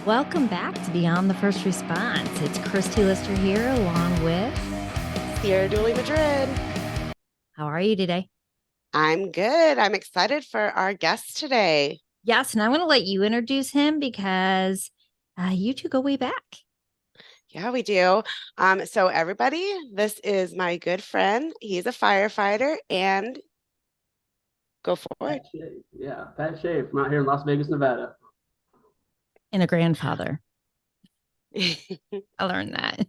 Welcome back to Beyond the First Response. It's Christy Lister here along with Ciara Madrid. How are you today? I'm good. I'm excited for our guest today. Yes, and I'm going to let you introduce him because you two go way back. Yeah, we do. So everybody, this is my good friend. He's a firefighter and go for Pat Shea. Yeah, Pat Shea from out here in Las Vegas, Nevada. And a grandfather. it. I learned that.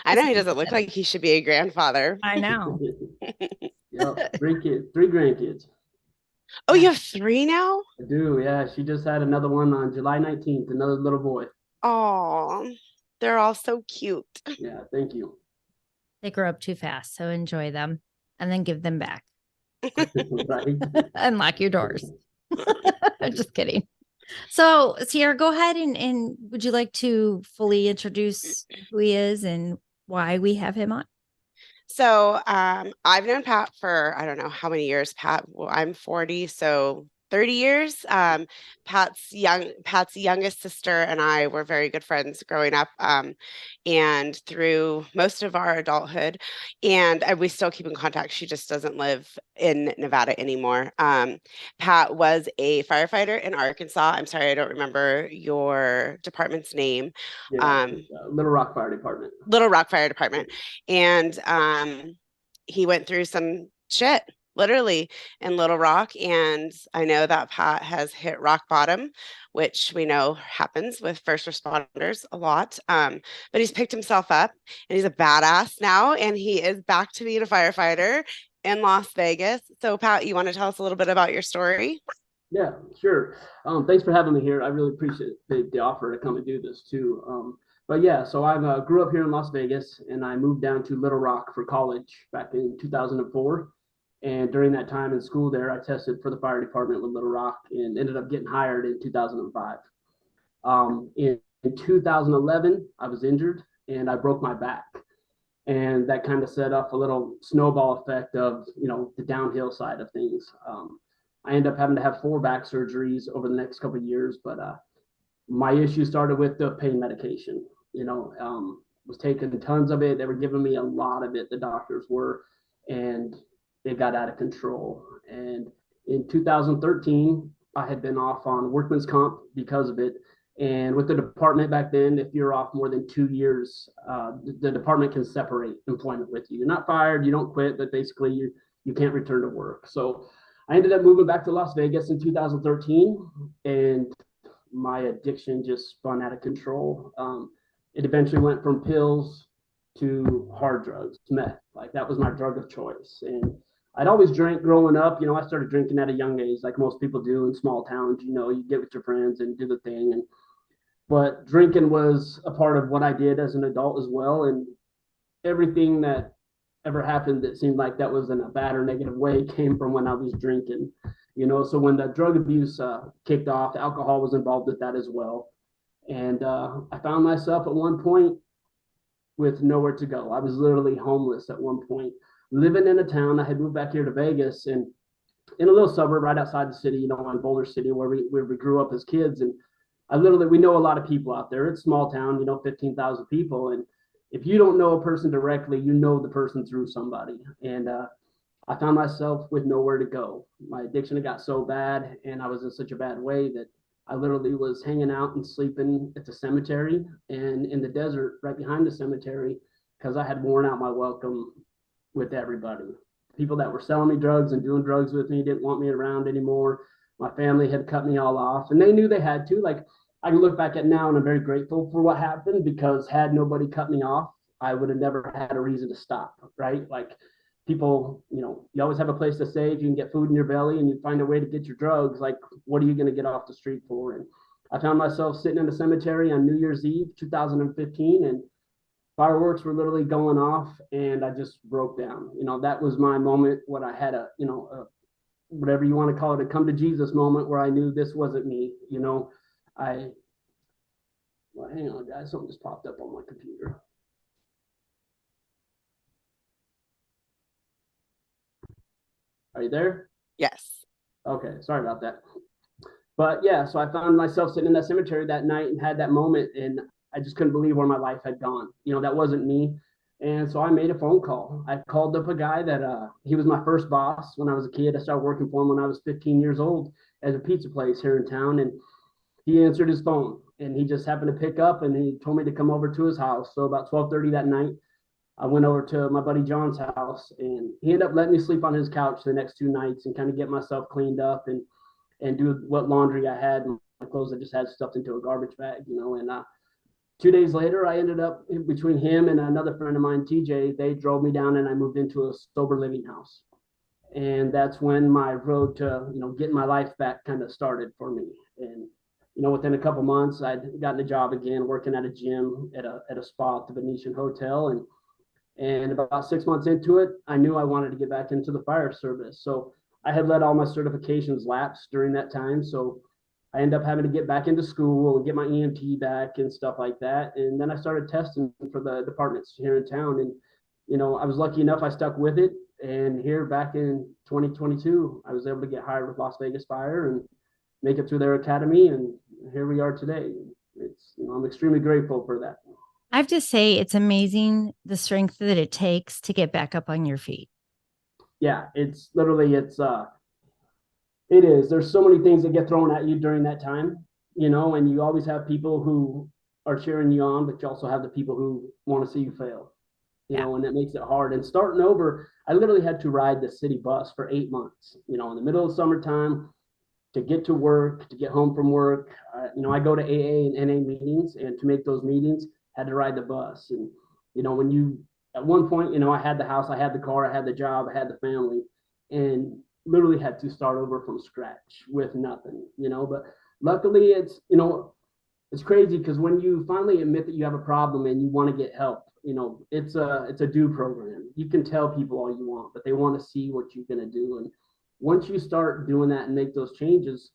I know he doesn't look like he should be a grandfather. I know. Yep, three grandkids. Oh, you have three now? I do, yeah. She just had another one on July 19th, another little boy. Oh, they're all so cute. Yeah, thank you. They grow up too fast, so enjoy them and then give them back. Right. And lock your doors. I'm just kidding. So, Ciara, go ahead and would you like to fully introduce who he is and why we have him on? So I've known Pat for I don't know how many years, Pat. Well, I'm 40, so 30 years. Pat's youngest sister and I were very good friends growing up, and through most of our adulthood, and we still keep in contact. She just doesn't live in Nevada anymore. Pat was a firefighter in Arkansas. I'm sorry, I don't remember your department's name. Yeah, Little Rock Fire Department. Little Rock Fire Department. And he went through some shit, literally, in Little Rock. And I know that Pat has hit rock bottom, which we know happens with first responders a lot. But he's picked himself up and he's a badass now. And he is back to being a firefighter in Las Vegas. So, Pat, you want to tell us a little bit about your story? Yeah, sure. Thanks for having me here. I really appreciate the offer to come and do this too. But yeah, so I grew up here in Las Vegas and I moved down to Little Rock for college back in 2004. And during that time in school there, I tested for the fire department with Little Rock and ended up getting hired in 2005. In 2011, I was injured and I broke my back. And that kind of set off a little snowball effect of, the downhill side of things. I ended up having to have 4 back surgeries over the next couple of years, but my issue started with the pain medication. Was taking tons of it. They were giving me a lot of it. The doctors were, and it got out of control. And in 2013, I had been off on workman's comp because of it. And with the department back then, if you're off more than 2 years, the department can separate employment with you. You're not fired, you don't quit, but basically you can't return to work. So I ended up moving back to Las Vegas in 2013, and my addiction just spun out of control. It eventually went from pills to hard drugs, meth. Like that was my drug of choice. And I'd always drank growing up. I started drinking at a young age, like most people do in small towns. You get with your friends and do the thing. But drinking was a part of what I did as an adult as well. And everything that ever happened that seemed like that was in a bad or negative way came from when I was drinking. So when the drug abuse kicked off, alcohol was involved with that as well. And I found myself at one point with nowhere to go. I was literally homeless at one point, living in a town. I had moved back here to Vegas and in a little suburb right outside the city, in Boulder City, where we grew up as kids. And we know a lot of people out there. It's a small town, 15,000 people. And if you don't know a person directly, you know the person through somebody. And I found myself with nowhere to go. My addiction had got so bad and I was in such a bad way that I literally was hanging out and sleeping at the cemetery and in the desert right behind the cemetery because I had worn out my welcome with everybody. People that were selling me drugs and doing drugs with me didn't want me around anymore. My family had cut me all off and they knew they had to. Like I can look back at now and I'm very grateful for what happened because had nobody cut me off, I would have never had a reason to stop, right? Like people, you always have a place to stay. If you can get food in your belly and you find a way to get your drugs, like what are you going to get off the street for? And I found myself sitting in a cemetery on New Year's Eve, 2015, and fireworks were literally going off and I just broke down. That was my moment when I had whatever you want to call it, a come to Jesus moment where I knew this wasn't me. Well, hang on, guys, something just popped up on my computer. Are you there? Yes. Okay, sorry about that. But yeah, so I found myself sitting in that cemetery that night and had that moment, and I just couldn't believe where my life had gone. That wasn't me. And so I made a phone call. I called up a guy that he was my first boss when I was a kid. I started working for him when I was 15 years old at a pizza place here in town, and he answered his phone, and he just happened to pick up, and he told me to come over to his house. So about 12:30 that night, I went over to my buddy John's house, and he ended up letting me sleep on his couch the next 2 nights and kind of get myself cleaned up and do what laundry I had. My clothes I just had stuffed into a garbage bag. And 2 days later, I ended up between him and another friend of mine, TJ. They drove me down, and I moved into a sober living house. And that's when my road to getting my life back kind of started for me. And within a couple months, I'd gotten a job again, working at a gym at a spa at the Venetian Hotel, and about 6 months into it, I knew I wanted to get back into the fire service. So I had let all my certifications lapse during that time. So I ended up having to get back into school and get my EMT back and stuff like that. And then I started testing for the departments here in town. And, I was lucky enough, I stuck with it. And here back in 2022, I was able to get hired with Las Vegas Fire and make it through their academy. And here we are today. I'm extremely grateful for that. I have to say, it's amazing the strength that it takes to get back up on your feet. Yeah, it's literally, it is. There's so many things that get thrown at you during that time, and you always have people who are cheering you on, but you also have the people who want to see you fail, and that makes it hard. And starting over, I literally had to ride the city bus for 8 months, in the middle of summertime to get to work, to get home from work. I go to AA and NA meetings, and to make those meetings, had to ride the bus. And, when you, at one point, I had the house, I had the car, I had the job, I had the family, and literally had to start over from scratch with nothing, but luckily it's crazy because when you finally admit that you have a problem and you want to get help, it's a due program. You can tell people all you want, but they want to see what you're going to do. And once you start doing that and make those changes,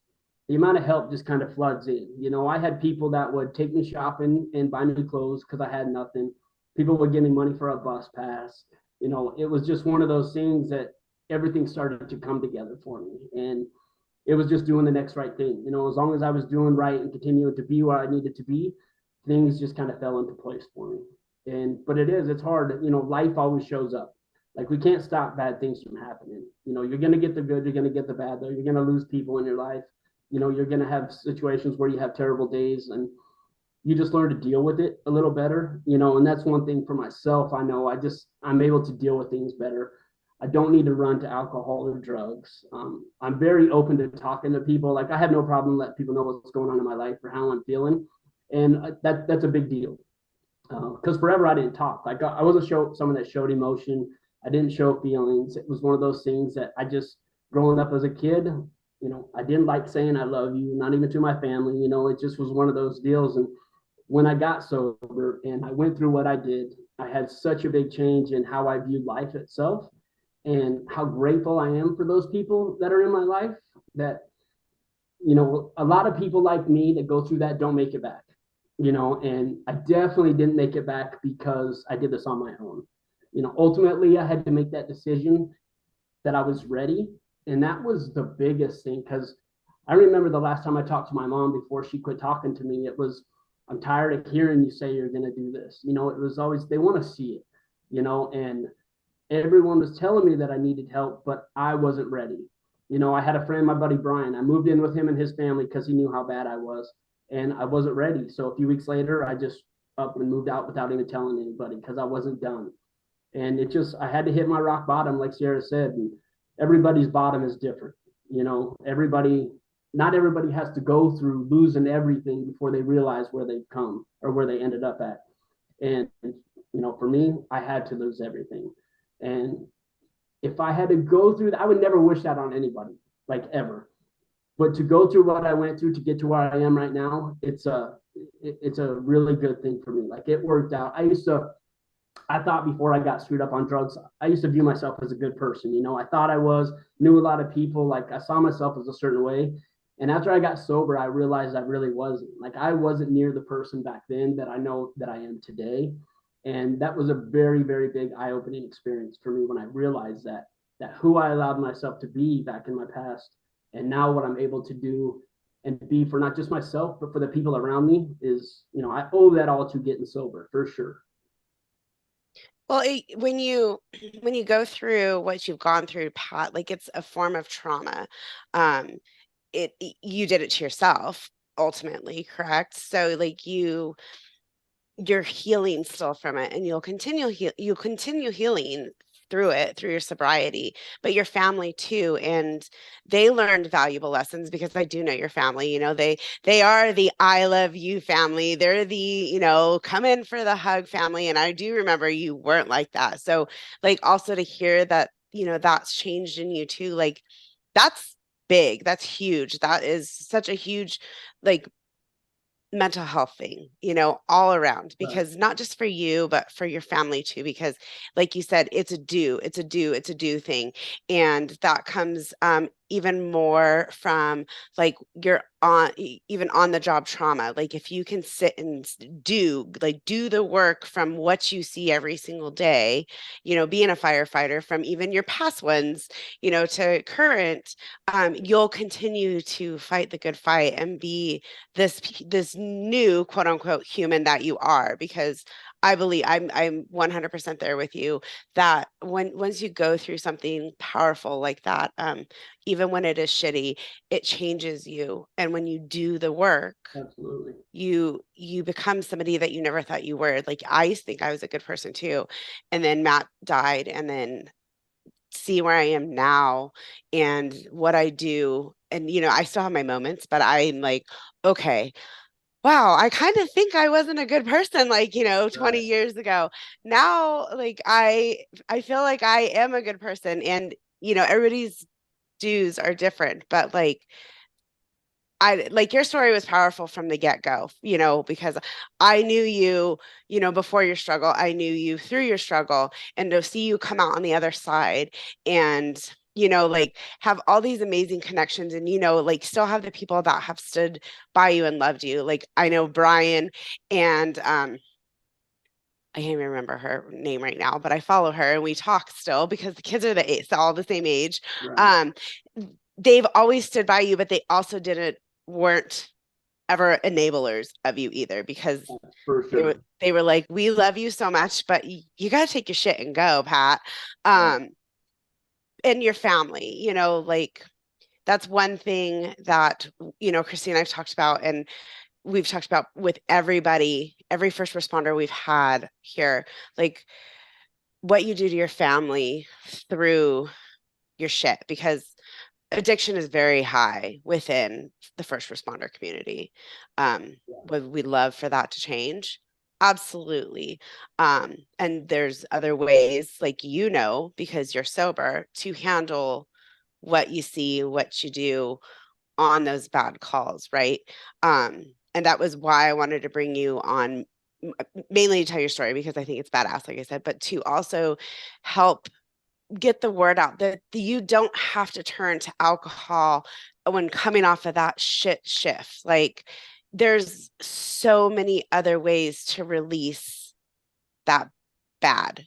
the amount of help just kind of floods in. I had people that would take me shopping and buy me clothes because I had nothing. People would give me money for a bus pass. It was just one of those things that everything started to come together for me. And it was just doing the next right thing. As long as I was doing right and continuing to be where I needed to be, things just kind of fell into place for me. But it's hard. Life always shows up. Like, we can't stop bad things from happening. You're going to get the good, you're going to get the bad, though. You're going to lose people in your life. You're going to have situations where you have terrible days, and you just learn to deal with it a little better, and that's one thing for myself. I know I'm able to deal with things better. I don't need to run to alcohol or drugs. I'm very open to talking to people. Like, I have no problem letting people know what's going on in my life or how I'm feeling. And that's a big deal. Because forever I didn't talk. Like, I wasn't someone that showed emotion. I didn't show feelings. It was one of those things that growing up as a kid, I didn't like saying I love you, not even to my family. It just was one of those deals. And when I got sober and I went through what I did, I had such a big change in how I viewed life itself and how grateful I am for those people that are in my life. That, a lot of people like me that go through that don't make it back, and I definitely didn't make it back because I did this on my own. Ultimately, I had to make that decision that I was ready. And that was the biggest thing, because I remember the last time I talked to my mom before she quit talking to me, it was, I'm tired of hearing you say you're going to do this. It was always, they want to see it, and everyone was telling me that I needed help, but I wasn't ready. I had a friend, my buddy Brian. I moved in with him and his family because he knew how bad I was, and I wasn't ready. So a few weeks later, I just up and moved out without even telling anybody because I wasn't done. And I had to hit my rock bottom, like Ciara said. And everybody's bottom is different. Not everybody has to go through losing everything before they realize where they've come or where they ended up at. And, for me, I had to lose everything. And if I had to go through that, I would never wish that on anybody, like, ever. But to go through what I went through to get to where I am right now, it's a really good thing for me. Like, it worked out. I thought before I got screwed up on drugs, I used to view myself as a good person. I thought I knew a lot of people. Like, I saw myself as a certain way. And after I got sober, I realized I really wasn't. Like, I wasn't near the person back then that I know that I am today. And that was a very, very big eye-opening experience for me when I realized that who I allowed myself to be back in my past, and now what I'm able to do and B, for not just myself, but for the people around me is, I owe that all to getting sober for sure. Well, when you when you go through what you've gone through, Pat, like it's a form of trauma. Um, you did it to yourself ultimately, correct? So like you're healing still from it, and you'll continue healing through it, through your sobriety, but your family too. And they learned valuable lessons, because I do know your family. They are the I love you family. They're the, come in for the hug family. And I do remember you weren't like that. So like also to hear that, that's changed in you too, like that's big, that's huge. That is such a huge, like, mental health thing, all around, Right. because not just for you, but for your family too, because like you said, it's a do thing. And that comes even more from like your even on the job trauma. Like if you can sit and do the work from what you see every single day, being a firefighter, from even your past ones, to current, you'll continue to fight the good fight and be this new quote unquote human that you are. Because I believe I'm 100% there with you, that once you go through something powerful like that, even when it is shitty, it changes you. And when you do the work, Absolutely. you become somebody that you never thought you were. Like I used to think I was a good person too, and then Matt died, and then see where I am now and what I do. And, I still have my moments, but I'm like, okay, wow, I kind of think I wasn't a good person, like, 20 Right. years ago. Now, like, I feel like I am a good person, and, everybody's dues are different, but like, I like your story was powerful from the get-go, because I knew you, before your struggle, I knew you through your struggle, and to see you come out on the other side and, like have all these amazing connections, and, like still have the people that have stood by you and loved you. Like I know Brian, and I can't even remember her name right now, but I follow her and we talk still because the kids are all the same age. Right. Um, they've always stood by you, but they also weren't ever enablers of you either, because For sure. they were like, we love you so much, but you got to take your shit and go, Pat. Right. And your family, like that's one thing that, Christy and I've talked about, and we've talked about with everybody, every first responder we've had here, like what you do to your family through your shit, because addiction is very high within the first responder community. Would we love for that to change? Absolutely. And there's other ways, like, because you're sober, to handle what you see, what you do on those bad calls, right? And that was why I wanted to bring you on, mainly to tell your story, because I think it's badass, like I said, but to also help get the word out that you don't have to turn to alcohol when coming off of that shit shift. Like there's so many other ways to release that bad,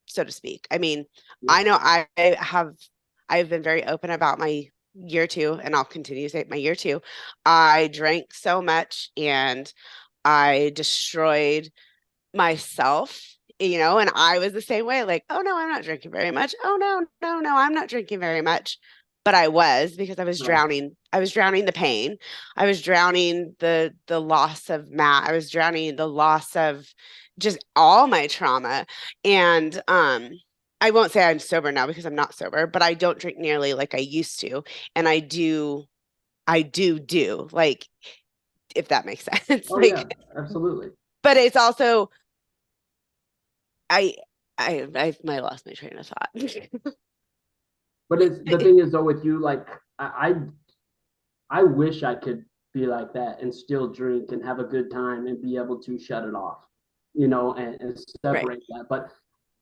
so to speak. I mean, Yeah. I know I've been very open about my year two, and I'll continue to say my year two. I drank so much and I destroyed myself, and I was the same way, like, oh no, I'm not drinking very much. Oh no, no, no, I'm not drinking very much. But I was, because Right. I was drowning the pain. I was drowning the loss of Matt. I was drowning the loss of just all my trauma. And I won't say I'm sober now, because I'm not sober, but I don't drink nearly like I used to. And I do like, if that makes sense. Oh yeah, Like, absolutely. but it's also I I might have lost my train of thought. But it's the thing is though with you, like I wish I could be like that and still drink and have a good time and be able to shut it off, and Right. separate that. But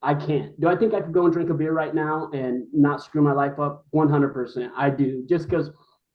I can't. Do I think I could go and drink a beer right now and not screw my life up? 100%. I do, just because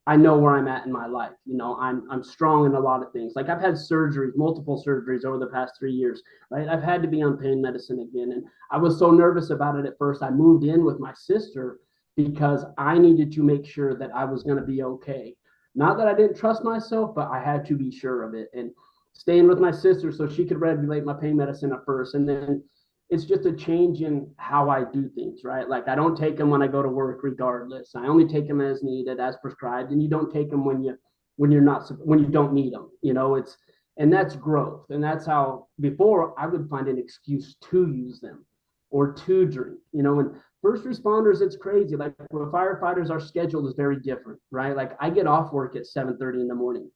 I know where I'm at in my life. I'm strong in a lot of things. Like I've had surgeries, multiple surgeries over the past 3 years, right? I've had to be on pain medicine again. And I was so nervous about it at first. I moved in with my sister because I needed to make sure that I was going to be okay. Not that I didn't trust myself, but I had to be sure of it. And staying with my sister so she could regulate my pain medicine at first. And then it's just a change in how I do things, right? Like I don't take them when I go to work regardless. I only take them as needed, as prescribed. And you don't take them when you're not, when you don't need them, it's, and that's growth. And that's how before I would find an excuse to use them or to drink, and first responders, it's crazy. Like with firefighters, our schedule is very different, right? Like I get off work at 7:30 in the morning.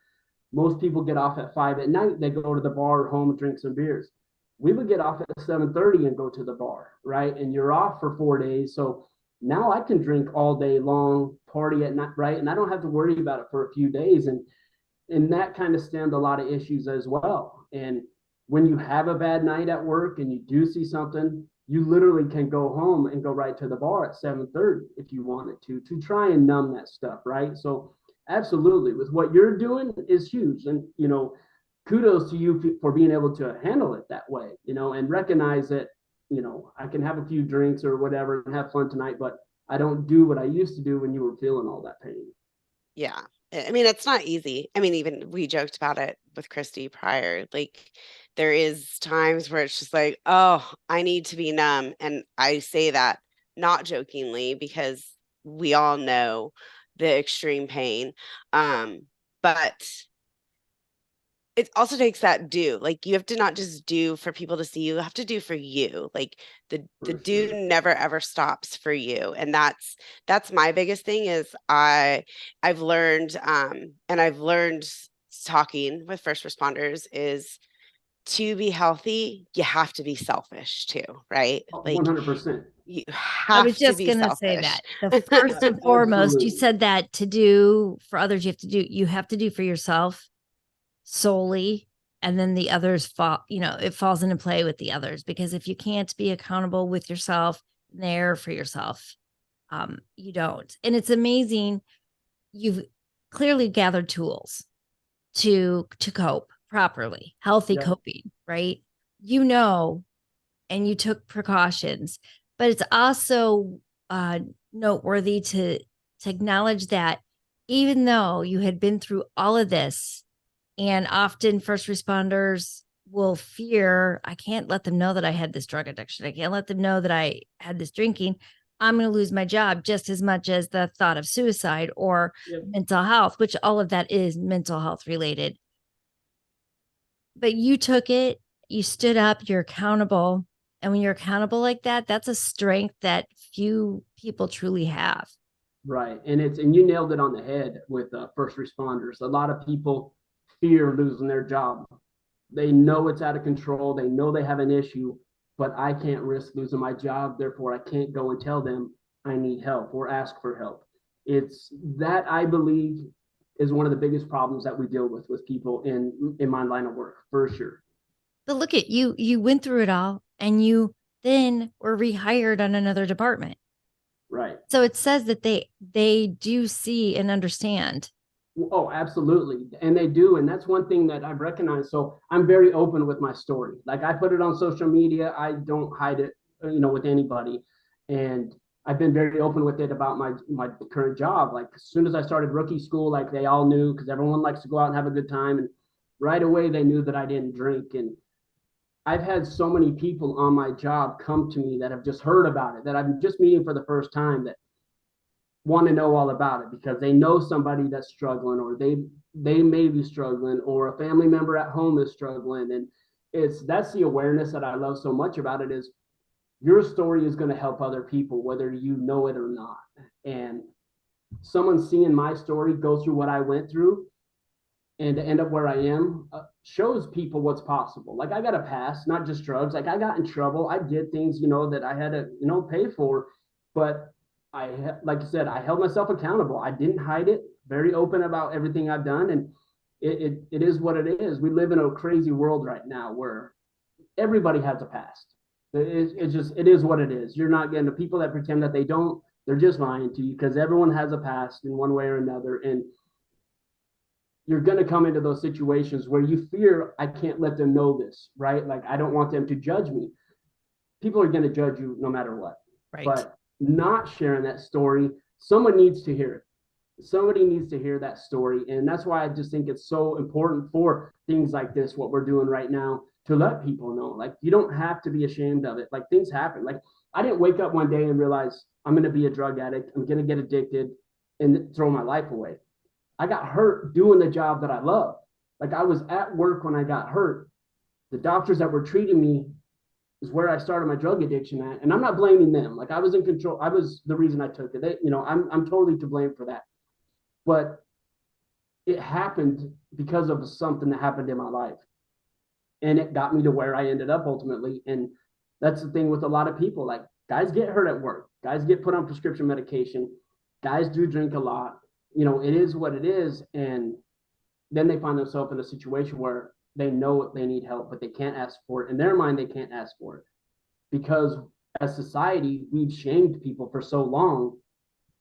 Most people get off at 5 at night. They go to the bar or home and drink some beers. We would get off at 7:30 and go to the bar, right? And you're off for 4 days. So now I can drink all day long, party at night, right? And I don't have to worry about it for a few days. And that kind of stemmed a lot of issues as well. And when you have a bad night at work and you do see something, you literally can go home and go right to the bar at 7:30 if you wanted to try and numb that stuff, right? So absolutely, with what you're doing is huge. And kudos to you for being able to handle it that way, and recognize that, I can have a few drinks or whatever and have fun tonight, but I don't do what I used to do when you were feeling all that pain. Yeah. I mean, it's not easy. I mean, even we joked about it with Christy prior. Like, there is times where it's just like, oh, I need to be numb. And I say that not jokingly because we all know the extreme pain. But it also takes that do. Like, you have to not just do for people to see, you have to do for you. Like the do never ever stops for you. And that's my biggest thing is I've learned and I've learned talking with first responders is to be healthy, you have to be selfish too, right? Like 100%. you I have was to just be going to say selfish. that. The first and foremost, you Absolutely. said that to do for others, you have to do for yourself solely. And then the others fall, it falls into play with the others, because if you can't be accountable with yourself, there for yourself, you don't. And it's amazing. You've clearly gathered tools to cope properly, healthy Yeah. coping, right? And you took precautions, but it's also noteworthy to acknowledge that even though you had been through all of this, and often first responders will fear, I can't let them know that I had this drug addiction. I can't let them know that I had this drinking. I'm going to lose my job just as much as the thought of suicide or mental health, which all of that is mental health related. But you took it, you stood up, you're accountable. And when you're accountable like that, that's a strength that few people truly have. Right. And you nailed it on the head with first responders. A lot of people fear losing their job. They know it's out of control. They know they have an issue, but I can't risk losing my job. Therefore, I can't go and tell them I need help or ask for help. It's that, I believe, is one of the biggest problems that we deal with people in my line of work, for sure. But look at you, you went through it all and you then were rehired on another department. Right. So it says that they do see and understand. Oh, absolutely. And they do. And that's one thing that I've recognized. So I'm very open with my story. Like I put it on social media. I don't hide it, with anybody. And I've been very open with it about my current job. Like as soon as I started rookie school, like they all knew, because everyone likes to go out and have a good time. And right away they knew that I didn't drink. And I've had so many people on my job come to me that have just heard about it, that I'm just meeting for the first time, that want to know all about it because they know somebody that's struggling, or they may be struggling, or a family member at home is struggling. And that's the awareness that I love so much about it, is your story is going to help other people whether you know it or not. And someone seeing my story go through what I went through and to end up where I am shows people what's possible. Like I got a past, not just drugs. Like I got in trouble. I did things, that I had to, pay for, but like you said, I held myself accountable. I didn't hide it. Very open about everything I've done, and it is what it is. We live in a crazy world right now where everybody has a past. It is what it is. You're not getting the people that pretend that they don't. They're just lying to you, because everyone has a past in one way or another, and you're going to come into those situations where you fear, I can't let them know this, right? Like I don't want them to judge me. People are going to judge you no matter what. Right. But not sharing that story, someone needs to hear it. Somebody needs to hear that story. And that's why I just think it's so important for things like this, what we're doing right now, to let people know, like, you don't have to be ashamed of it. Like, things happen. Like, I didn't wake up one day and realize I'm going to be a drug addict, I'm going to get addicted and throw my life away. I got hurt doing the job that I love. Like, I was at work when I got hurt. The doctors that were treating me is where I started my drug addiction at. And I'm not blaming them. Like, I was in control. I was the reason I took it. I'm totally to blame for that. But it happened because of something that happened in my life. And it got me to where I ended up ultimately. And that's the thing with a lot of people. Like, guys get hurt at work, guys get put on prescription medication, guys do drink a lot. It is what it is. And then they find themselves in a situation where they know they need help, but they can't ask for it. In their mind, they can't ask for it because as society, we've shamed people for so long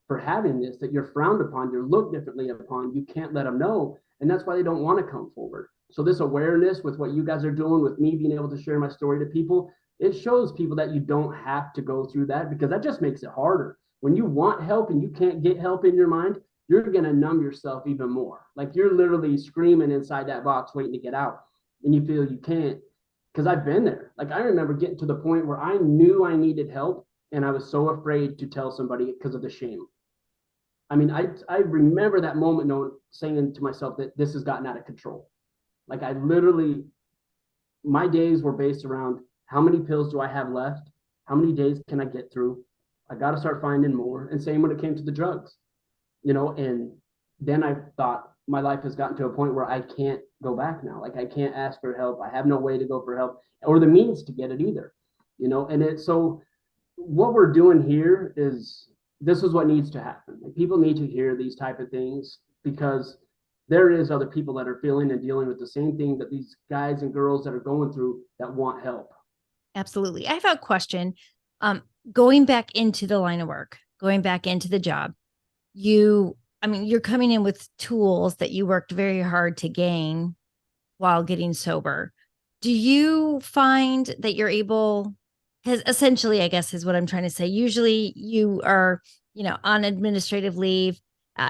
for having this, that you're frowned upon, you're looked differently upon, you can't let them know. And that's why they don't want to come forward. So this awareness with what you guys are doing, with me being able to share my story to people, it shows people that you don't have to go through that, because that just makes it harder. When you want help and you can't get help in your mind, you're going to numb yourself even more. Like, you're literally screaming inside that box waiting to get out, and you feel you can't. Because I've been there. Like, I remember getting to the point where I knew I needed help and I was so afraid to tell somebody because of the shame. I mean, I remember that moment saying to myself that this has gotten out of control. Like, I literally, my days were based around how many pills do I have left? How many days can I get through? I got to start finding more. And same when it came to the drugs, and then I thought my life has gotten to a point where I can't go back now. Like, I can't ask for help. I have no way to go for help or the means to get it either, and so what we're doing here is, this is what needs to happen. Like, people need to hear these type of things, because there is other people that are feeling and dealing with the same thing that these guys and girls that are going through, that want help. Absolutely. I have a question. Going back into the line of work, going back into the job, you're coming in with tools that you worked very hard to gain while getting sober. Do you find that you're able, because essentially, I guess is what I'm trying to say. Usually you are, on administrative leave.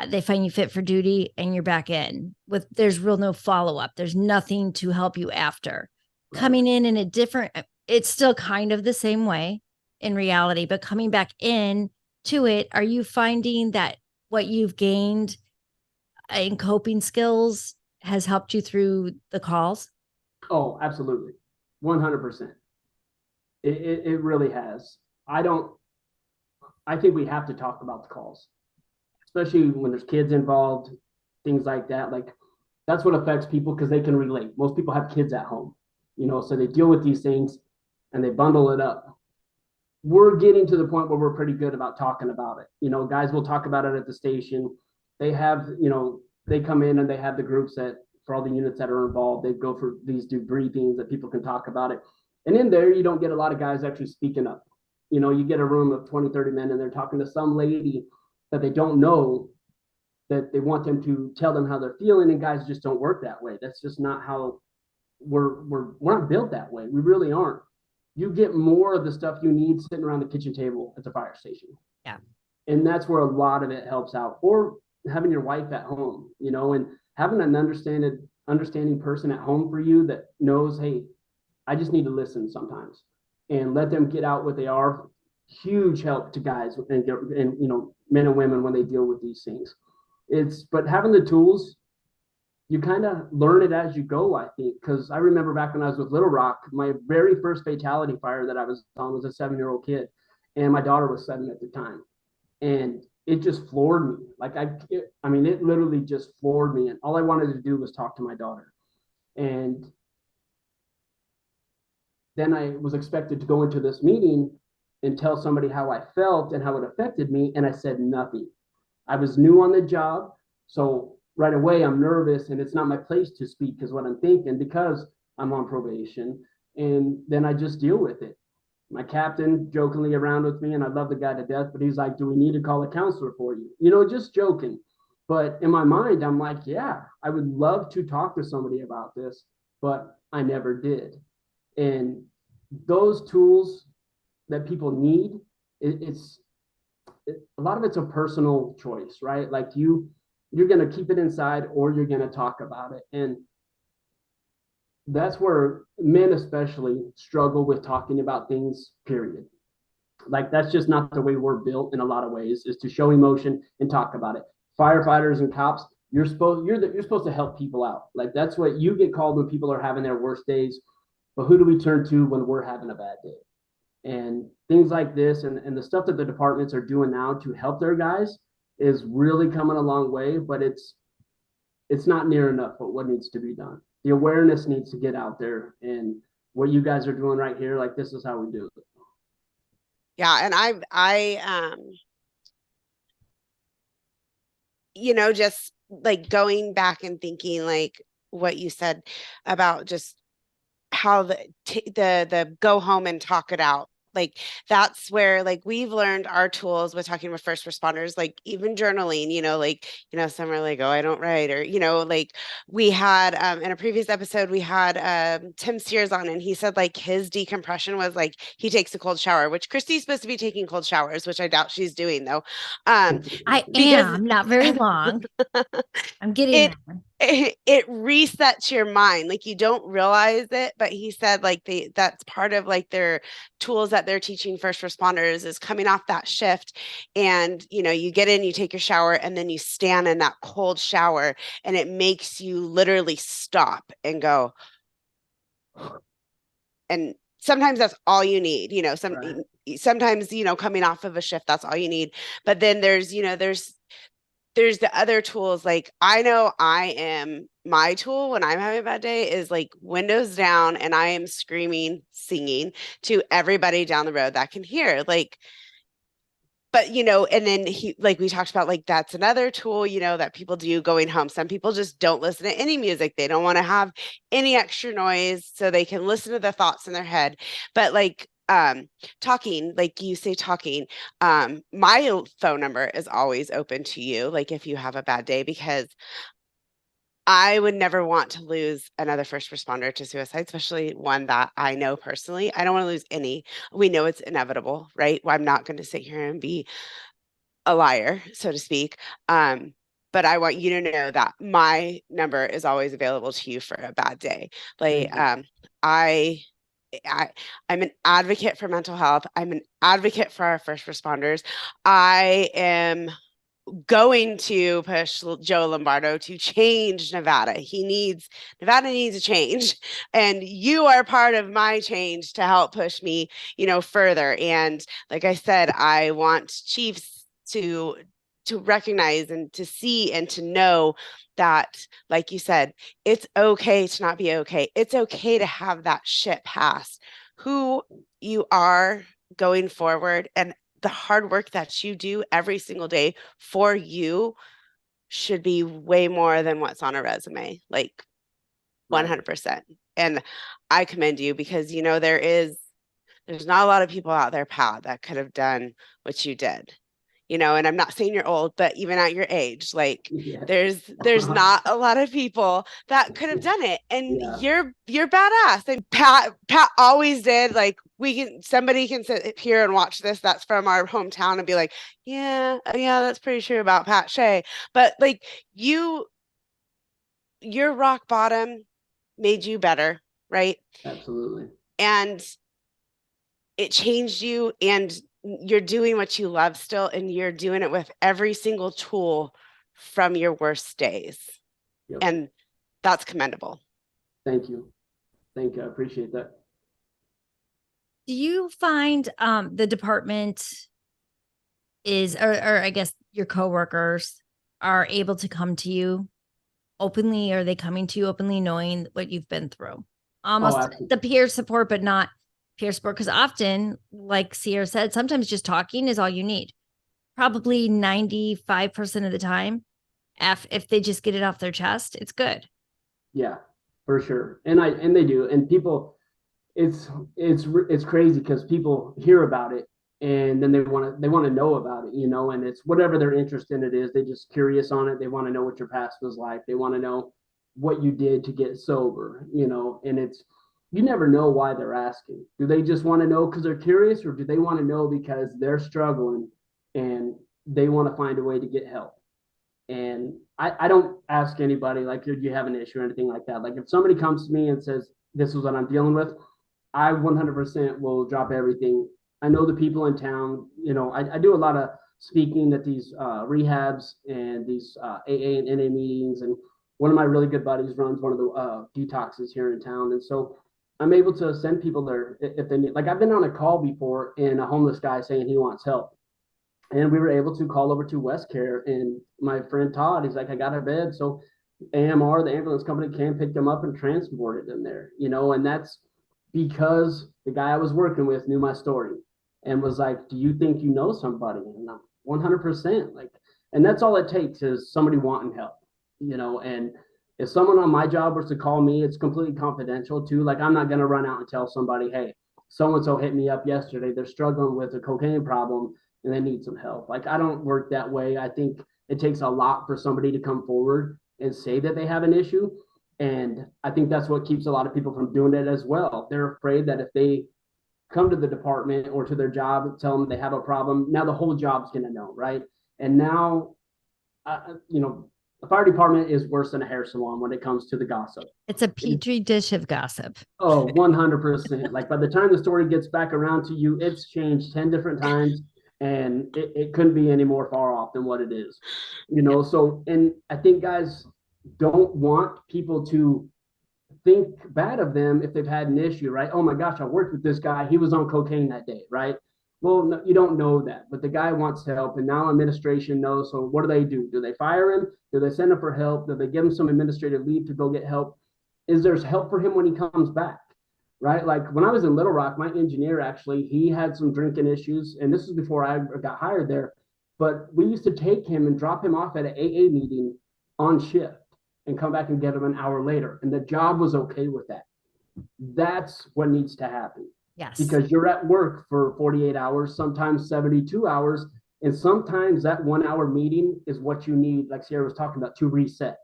They find you fit for duty and you're back in there's real no follow-up. There's nothing to help you after. Right. Coming in a different, it's still kind of the same way in reality, but coming back in to it, are you finding that what you've gained in coping skills has helped you through the calls? Oh, absolutely. 100%. It really has. I think we have to talk about the calls, especially when there's kids involved, things like that. Like, that's what affects people, because they can relate. Most people have kids at home, so they deal with these things and they bundle it up. We're getting to the point where we're pretty good about talking about it. Guys will talk about it at the station. They have, they come in and they have the groups that, for all the units that are involved, they go for these debriefings that people can talk about it. And in there, you don't get a lot of guys actually speaking up. You get a room of 20, 30 men, and they're talking to some lady that they don't know, that they want them to tell them how they're feeling. And guys just don't work that way. That's just not how we're not built that way. We really aren't. You get more of the stuff you need sitting around the kitchen table at the fire station. Yeah. And that's where a lot of it helps out. Or having your wife at home, and having an understanding person at home for you that knows, hey, I just need to listen sometimes, and let them get out what they are. Huge help to guys and men and women when they deal with these things. But having the tools, you kind of learn it as you go, I think. Because I remember back when I was with Little Rock, my very first fatality fire that I was on was a 7-year-old kid, and my daughter was 7 at the time, and it just floored me. Like, it literally just floored me, and all I wanted to do was talk to my daughter. And then I was expected to go into this meeting and tell somebody how I felt and how it affected me, and I said nothing. I was new on the job, so right away I'm nervous, and it's not my place to speak, is what I'm thinking, because I'm on probation. And then I just deal with it. My captain jokingly around with me, and I love the guy to death, but he's like, do we need to call a counselor for you? Just joking. But in my mind, I'm like, yeah, I would love to talk to somebody about this, but I never did. And those tools that people need, it's a lot of it's a personal choice, right? Like you're going to keep it inside or you're going to talk about it. And that's where men especially struggle with talking about things, period. Like that's just not the way we're built in a lot of ways, is to show emotion and talk about it. Firefighters and cops, you're supposed to help people out. Like that's what you get called when people are having their worst days. But who do we turn to when we're having a bad day? And things like this and the stuff that the departments are doing now to help their guys is really coming a long way, but it's not near enough for what needs to be done. The awareness needs to get out there, and what you guys are doing right here, like this is how we do it. Yeah, and just like going back and thinking like what you said about just how the go home and talk it out. Like that's where like we've learned our tools with talking with first responders, like even journaling, some are like, oh, I don't write, or, like we had in a previous episode, we had Tim Sears on, and he said like his decompression was like he takes a cold shower, which Christy's supposed to be taking cold showers, which I doubt she's doing though. I Because am not very long. I'm getting it there. it resets your mind, like you don't realize it, but he said like that's part of like their tools that they're teaching first responders is coming off that shift, and you get in, you take your shower, and then you stand in that cold shower, and it makes you literally stop and go. And sometimes that's all you need, Right. sometimes coming off of a shift, that's all you need. But then there's the other tools. Like I know my tool when I'm having a bad day is like windows down, and I am screaming, singing to everybody down the road that can hear. Like, but and then like we talked about, like that's another tool, that people do going home. Some people just don't listen to any music. They don't want to have any extra noise so they can listen to the thoughts in their head. But like talking, like you say, talking, my phone number is always open to you, like if you have a bad day, because I would never want to lose another first responder to suicide, especially one that I know personally. I don't want to lose any. We know it's inevitable, right? Well, I'm not going to sit here and be a liar, so to speak. But I want you to know that my number is always available to you for a bad day. Like, I I I'm an advocate for mental health. I'm an advocate for our first responders. I am going to push Joe Lombardo to change Nevada. Nevada needs a change, and you are part of my change to help push me, further. And like I said, I want chiefs to recognize and to see and to know that, like you said, it's okay to not be okay. It's okay to have that shit pass. Who you are going forward, and the hard work that you do every single day for you should be way more than what's on a resume, like 100%. And I commend you, because there's not a lot of people out there, Pat, that could have done what you did. And I'm not saying you're old, but even at your age, like Yeah. there's not a lot of people that could have done it. And Yeah. you're badass. And Pat always did. Like somebody can sit here and watch this that's from our hometown and be like, yeah, that's pretty true about Pat Shea. But like your rock bottom made you better, right? Absolutely. And it changed you, and you're doing what you love still, and you're doing it with every single tool from your worst days. Yep. And that's commendable. Thank you. I appreciate that. Do you find the department or I guess your coworkers are able to come to you openly? Are they coming to you openly, knowing what you've been through? Almost the peer support, but not peer support. Because often, like Ciara said, sometimes just talking is all you need. Probably 95% of the time, if they just get it off their chest, it's good. Yeah, for sure. And they do. And people, it's crazy because people hear about it and then they want to know about it, and it's whatever their interest in it is. They just curious on it. They want to know what your past was like. They want to know what you did to get sober, and you never know why they're asking. Do they just want to know because they're curious, or do they want to know because they're struggling and they want to find a way to get help. And I don't ask anybody, like, do you have an issue or anything like that? Like, if somebody comes to me and says, this is what I'm dealing with, I 100% will drop everything. I know the people in town. I do a lot of speaking at these rehabs and these AA and NA meetings. And one of my really good buddies runs one of the detoxes here in town. And so I'm able to send people there if they need. Like, I've been on a call before and a homeless guy saying he wants help. And we were able to call over to West Care, and my friend Todd, he's like, I got a bed. So AMR, the ambulance company, came pick them up and transported them there, and that's because the guy I was working with knew my story and was like, do you think you know somebody? And I'm 100%. Like, and that's all it takes is somebody wanting help, and if someone on my job was to call me, it's completely confidential too. Like, I'm not going to run out and tell somebody, hey, so-and-so hit me up yesterday. They're struggling with a cocaine problem and they need some help. Like, I don't work that way. I think it takes a lot for somebody to come forward and say that they have an issue. And I think that's what keeps a lot of people from doing it as well. They're afraid that if they come to the department or to their job and tell them they have a problem, now the whole job's going to know, right? And now, the fire department is worse than a hair salon when it comes to the gossip. It's a petri dish of gossip. Oh, 100%. Like, by the time the story gets back around to you, it's changed 10 different times. And it couldn't be any more far off than what it is, So, and I think guys don't want people to think bad of them if they've had an issue, right? Oh my gosh, I worked with this guy. He was on cocaine that day, right? Well, no, you don't know that, but the guy wants to help, and now administration knows. So what do? Do they fire him? Do they send him for help? Do they give him some administrative leave to go get help? Is there help for him when he comes back? Right? Like, when I was in Little Rock, my engineer, actually, he had some drinking issues, and this was before I got hired there, but we used to take him and drop him off at an AA meeting on shift and come back and get him an hour later. And the job was okay with that. That's what needs to happen. Yes. Because you're at work for 48 hours, sometimes 72 hours, and sometimes that 1 hour meeting is what you need, like Ciara was talking about, to reset.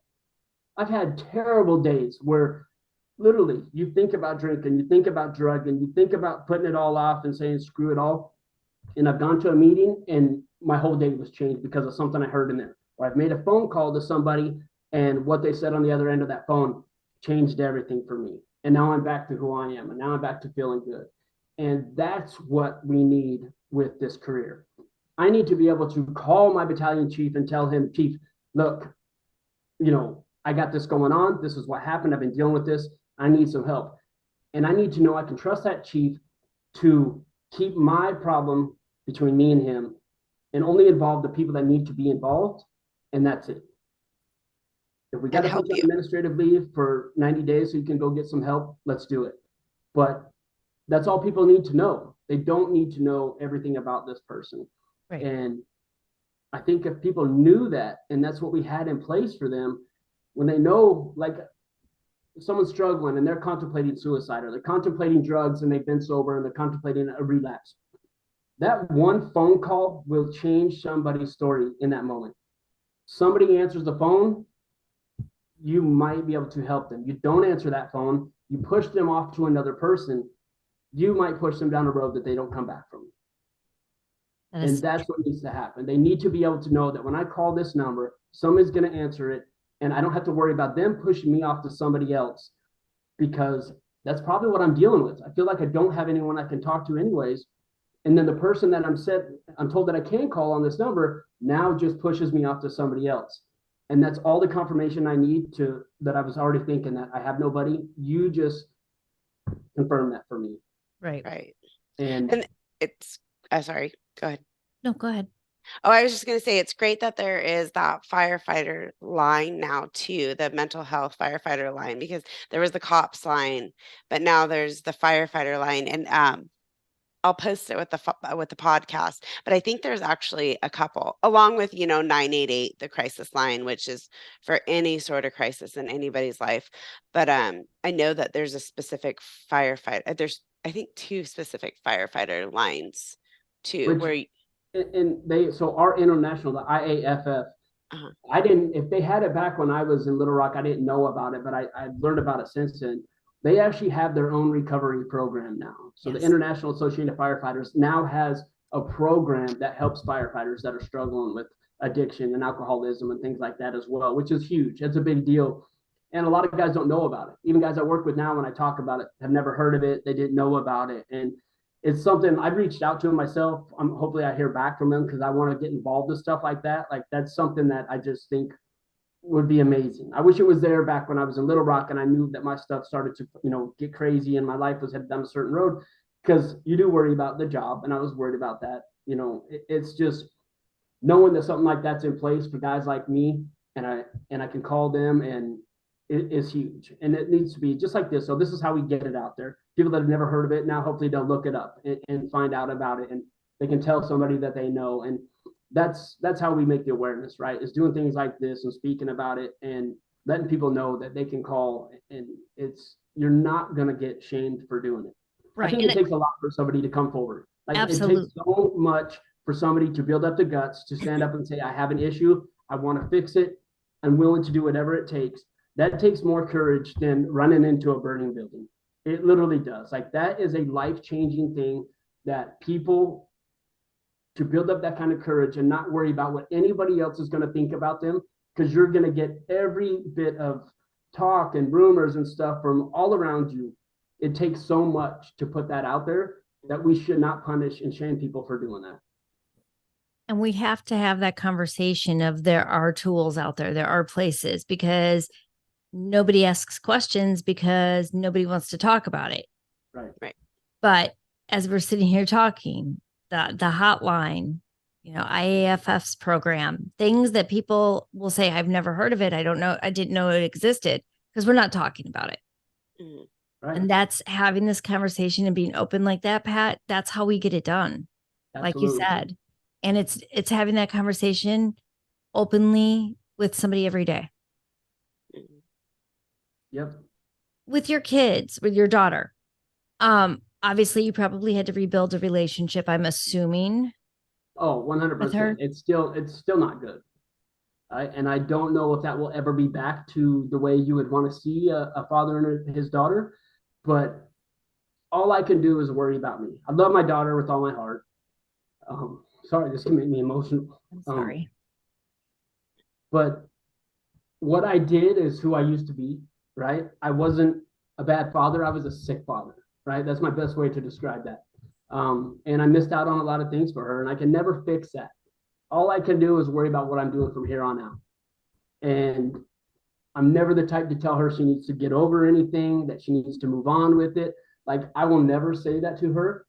I've had terrible days where literally you think about drinking, you think about drugging, you think about putting it all off and saying screw it all. And I've gone to a meeting and my whole day was changed because of something I heard in there. Or I've made a phone call to somebody and what they said on the other end of that phone changed everything for me. And now I'm back to who I am, and now I'm back to feeling good. And that's what we need with this career. I need to be able to call my battalion chief and tell him, Chief, look, I got this going on. This is what happened. I've been dealing with this. I need some help. And I need to know I can trust that chief to keep my problem between me and him and only involve the people that need to be involved. And that's it. If we got to put you on administrative leave for 90 days so you can go get some help, let's do it. But that's all people need to know. They don't need to know everything about this person. Right. And I think if people knew that, and that's what we had in place for them, when they know, like, if someone's struggling and they're contemplating suicide, or they're contemplating drugs and they've been sober and they're contemplating a relapse, that one phone call will change somebody's story in that moment. Somebody answers the phone, you might be able to help them. You don't answer that phone, you push them off to another person, you might push them down a road that they don't come back from. And that's what needs to happen. They need to be able to know that when I call this number, somebody's going to answer it, and I don't have to worry about them pushing me off to somebody else, because that's probably what I'm dealing with. I feel like I don't have anyone I can talk to anyways. And then the person that I'm told that I can call on this number now just pushes me off to somebody else. And that's all the confirmation I need that I was already thinking that I have nobody. You just confirm that for me. Right. Right. And it's, sorry, go ahead. No, go ahead. Oh, I was just going to say, it's great that there is that firefighter line now too, the mental health firefighter line, because there was the cops line, but now there's the firefighter line. And I'll post it with the podcast, but I think there's actually a couple, along with 988, the crisis line, which is for any sort of crisis in anybody's life. But I know that there's a specific firefighter. There's, I think, 2 specific firefighter lines too, so our international, the IAFF, I didn't, if they had it back when I was in Little Rock, I didn't know about it, but I learned about it since then. They actually have their own recovery program now. So the International Association of Firefighters now has a program that helps firefighters that are struggling with addiction and alcoholism and things like that as well, which is huge. It's a big deal. And a lot of guys don't know about it. Even guys I work with now, when I talk about it, have never heard of it. They didn't know about it. And it's something I've reached out to them myself. Hopefully I hear back from them, because I want to get involved with stuff like that. Like, that's something that I just think would be amazing. I wish it was there back when I was in Little Rock and I knew that my stuff started to, get crazy and my life was headed down a certain road, because you do worry about the job. And I was worried about that. It's just knowing that something like that's in place for guys like me, and I can call them, and it is huge. And it needs to be just like this. So this is how we get it out there. People that have never heard of it, now hopefully they'll look it up and find out about it, and they can tell somebody that they know. And that's how we make the awareness, right? Is doing things like this and speaking about it and letting people know that they can call, and you're not going to get shamed for doing it. Right. I think it takes a lot for somebody to come forward. Like, absolutely. it takes so much for somebody to build up the guts to stand up and say, I have an issue, I want to fix it, I'm willing to do whatever it takes. That takes more courage than running into a burning building. It literally does. Like, that is a life-changing thing, that people, to build up that kind of courage and not worry about what anybody else is going to think about them, because you're going to get every bit of talk and rumors and stuff from all around you. It takes so much to put that out there, that we should not punish and shame people for doing that. And we have to have that conversation of, there are tools out there, there are places, because nobody asks questions because nobody wants to talk about it. Right. But as we're sitting here talking, the hotline, IAFF's program, things that people will say, I've never heard of it. I don't know. I didn't know it existed, because we're not talking about it. Mhm. Right. And that's having this conversation and being open like that, Pat. That's how we get it done. Like you Absolutely. said. And it's having that conversation openly with somebody every day. Mhm. Yep. With your kids, with your daughter. Obviously you probably had to rebuild a relationship, I'm assuming. Oh, With her? 100%. It's still not good. And I don't know if that will ever be back to the way you would want to see a father and his daughter. But all I can do is worry about me. I love my daughter with all my heart. Sorry, this can make me emotional. I'm sorry. But what I did is who I used to be, right? I wasn't a bad father. I was a sick father, right? That's my best way to describe that. And I missed out on a lot of things for her, and I can never fix that. All I can do is worry about what I'm doing from here on out. And I'm never the type to tell her she needs to get over anything, that she needs to move on with it. Like, I will never say that to her.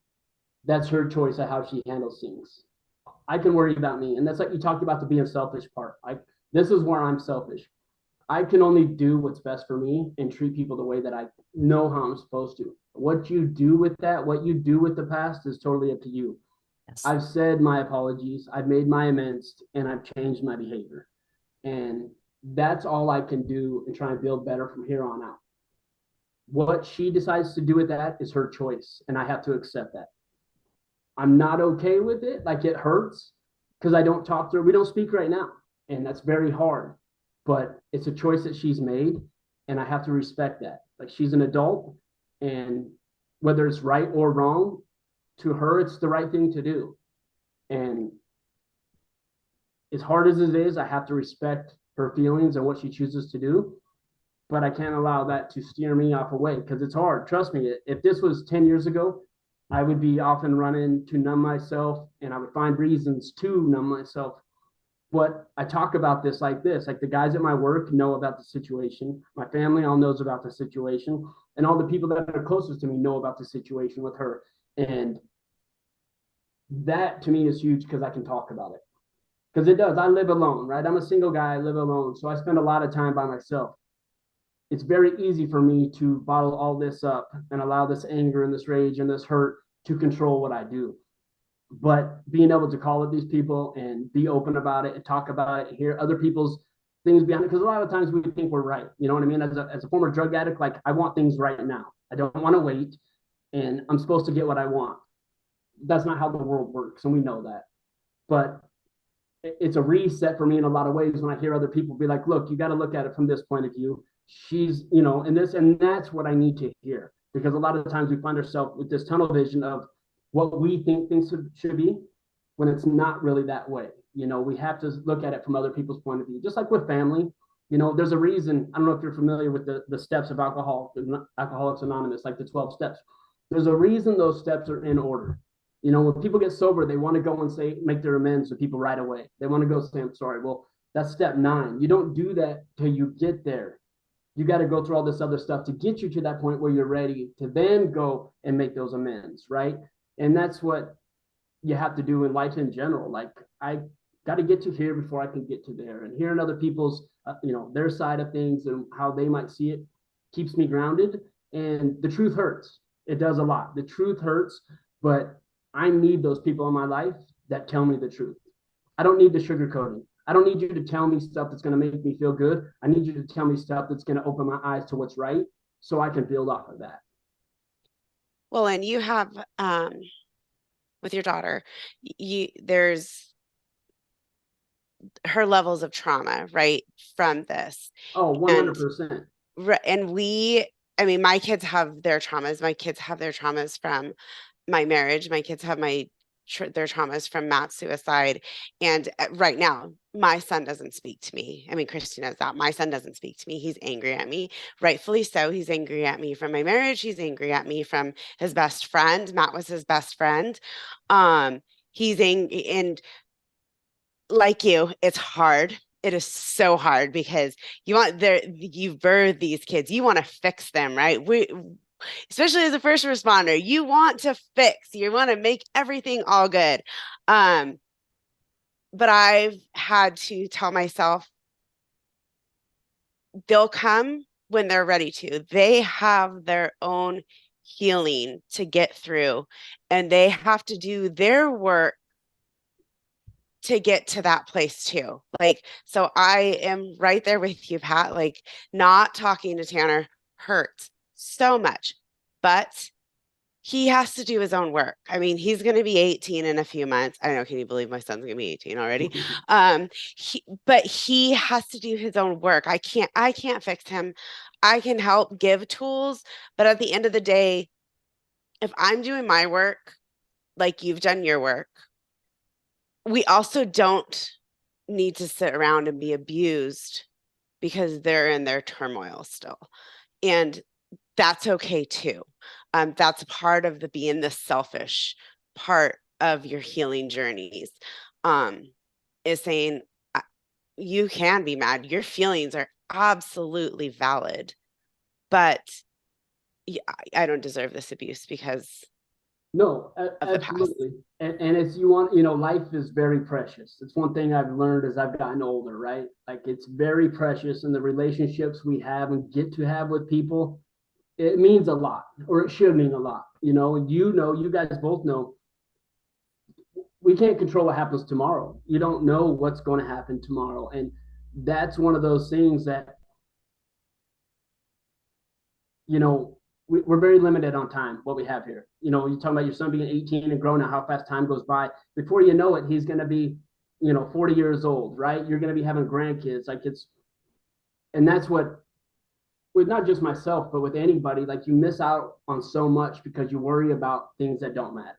That's her choice of how she handles things. I can worry about me. And that's like you talked about, the being selfish part. Like, this is where I'm selfish. I can only do what's best for me and treat people the way that I know how I'm supposed to. What you do with that, what you do with the past, is totally up to you. Yes. I've said my apologies, I've made my amends, and I've changed my behavior. And that's all I can do and try and build better from here on out. What she decides to do with that is her choice, and I have to accept that. I'm not okay with it. Like, it hurts because I don't talk to her. We don't speak right now, and that's very hard. But it's a choice that she's made, and I have to respect that. Like, she's an adult, and whether it's right or wrong, to her, it's the right thing to do. And as hard as it is, I have to respect her feelings and what she chooses to do. But I can't allow that to steer me off away, because it's hard. Trust me, if this was 10 years ago, I would be off and running to numb myself, and I would find reasons to numb myself. But I talk about this, like the guys at my work know about the situation. My family all knows about the situation, and all the people that are closest to me know about the situation with her. And that to me is huge, because I can talk about it. Because it does. I live alone, right? I'm a single guy. I live alone. So I spend a lot of time by myself. It's very easy for me to bottle all this up and allow this anger and this rage and this hurt to control what I do. But being able to call with these people and be open about it and talk about it and hear other people's things behind it, because a lot of times we think we're right. You know what I mean? As a former drug addict, like, I want things right now. I don't want to wait, and I'm supposed to get what I want. That's not how the world works, and we know that. But it's a reset for me in a lot of ways when I hear other people be like, look, you got to look at it from this point of view. She's, and this, and that's what I need to hear. Because a lot of the times we find ourselves with this tunnel vision of what we think things should be. when it's not really that way. You know, we have to look at it from other people's point of view, just like with family. You know, there's a reason. I don't know if you're familiar with the steps of Alcoholics Anonymous, like the 12 steps. There's a reason those steps are in order. You know, when people get sober, they want to go and say, make their amends to people right away. They want to go say, I'm sorry. Well, that's step 9. You don't do that till you get there. You got to go through all this other stuff to get you to that point where you're ready to then go and make those amends, right? And that's what you have to do in life in general. Like, I got to get to here before I can get to there, and hearing other people's their side of things and how they might see it keeps me grounded. And the truth hurts. It does a lot. The truth hurts, but I need those people in my life that tell me the truth. I don't need the sugarcoating. I don't need you to tell me stuff that's going to make me feel good. I need you to tell me stuff that's going to open my eyes to what's right, so I can build off of that. Well, and you have with your daughter, there's her levels of trauma, right, from this. Oh, 100%. And I mean, my kids have their traumas. My kids have their traumas from my marriage. My kids have their traumas from Matt's suicide. And right now, my son doesn't speak to me. I mean, Christy knows that. My son doesn't speak to me. He's angry at me. Rightfully so. He's angry at me from my marriage. He's angry at me from his best friend. Matt was his best friend. He's angry, and like you, it's hard. It is so hard because you birth these kids. You want to fix them, right? Especially as a first responder, you want to fix, you want to make everything all good. But I've had to tell myself, they'll come when they're ready to. They have their own healing to get through, and they have to do their work to get to that place too. Like, so I am right there with you, Pat. Like, not talking to Tanner hurts so much, but he has to do his own work. I mean, he's going to be 18 in a few months. I don't know. Can you believe my son's going to be 18 already? But he has to do his own work. I can't fix him. I can help give tools, but at the end of the day, if I'm doing my work, like you've done your work, we also don't need to sit around and be abused because they're in their turmoil still. And that's okay too. That's part of being the selfish part of your healing journeys, is saying you can be mad. Your feelings are absolutely valid, but I don't deserve this abuse because no, absolutely. And it's, life is very precious. It's one thing I've learned as I've gotten older, right? Like, it's very precious, and the relationships we have and get to have with people, it means a lot, or it should mean a lot. You guys both know, we can't control what happens tomorrow. You don't know what's going to happen tomorrow. And that's one of those things that, we're very limited on time, what we have here. You're talking about your son being 18 and growing up, how fast time goes by. Before you know it, he's going to be, 40 years old, right? You're going to be having grandkids. And that's what, with not just myself, but with anybody, like, you miss out on so much because you worry about things that don't matter,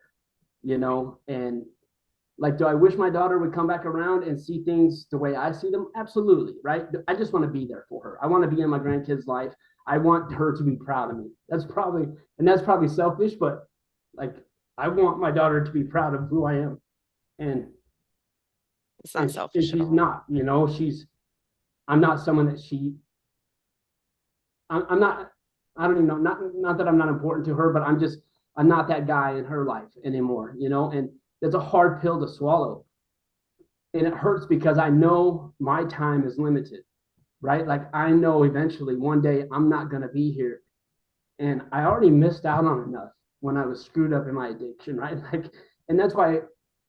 and like, do I wish my daughter would come back around and see things the way I see them? Absolutely, right? I just want to be there for her. I want to be in my grandkids' life. I want her to be proud of me. That's probably selfish, but like, I want my daughter to be proud of who I am. And it's not selfish. She's not, I'm not someone that I'm not, I don't even know, not that I'm not important to her, but I'm not that guy in her life anymore, and it's a hard pill to swallow. And it hurts because I know my time is limited, right? Like, I know eventually one day I'm not going to be here. And I already missed out on enough when I was screwed up in my addiction, right? Like, and that's why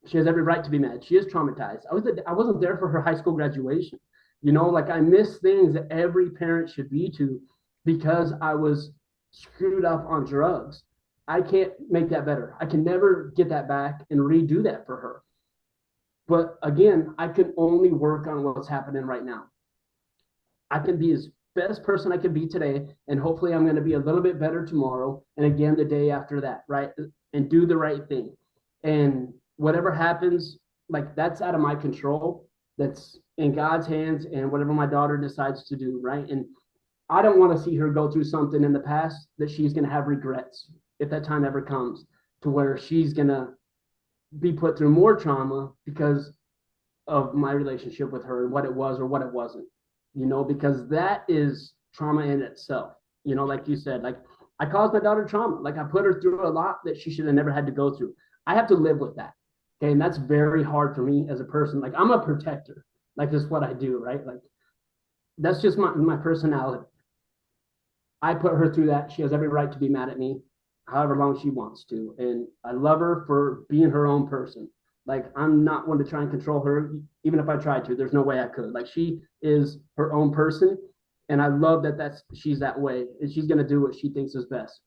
she has every right to be mad. She is traumatized. I wasn't there for her high school graduation. Like, I miss things that every parent should be to, because I was screwed up on drugs. I can't make that better. I can never get that back and redo that for her. But again, I can only work on what's happening right now. I can be as best person I can be today, and hopefully I'm going to be a little bit better tomorrow, and again the day after that, right? And do the right thing. And whatever happens, like that's out of my control. That's in God's hands and whatever my daughter decides to do, right? And I don't want to see her go through something in the past that she's going to have regrets if that time ever comes to where she's going to be put through more trauma because of my relationship with her and what it was or what it wasn't, because that is trauma in itself. Like you said, like I caused my daughter trauma. Like I put her through a lot that she should have never had to go through. I have to live with that. Okay. And that's very hard for me as a person. Like I'm a protector. Like that's what I do, right? Like that's just my personality. I put her through that. She has every right to be mad at me however long she wants to. And I love her for being her own person. Like I'm not one to try and control her, even if I tried to. There's no way I could. Like she is her own person, and I love that she's that way, and she's gonna do what she thinks is best.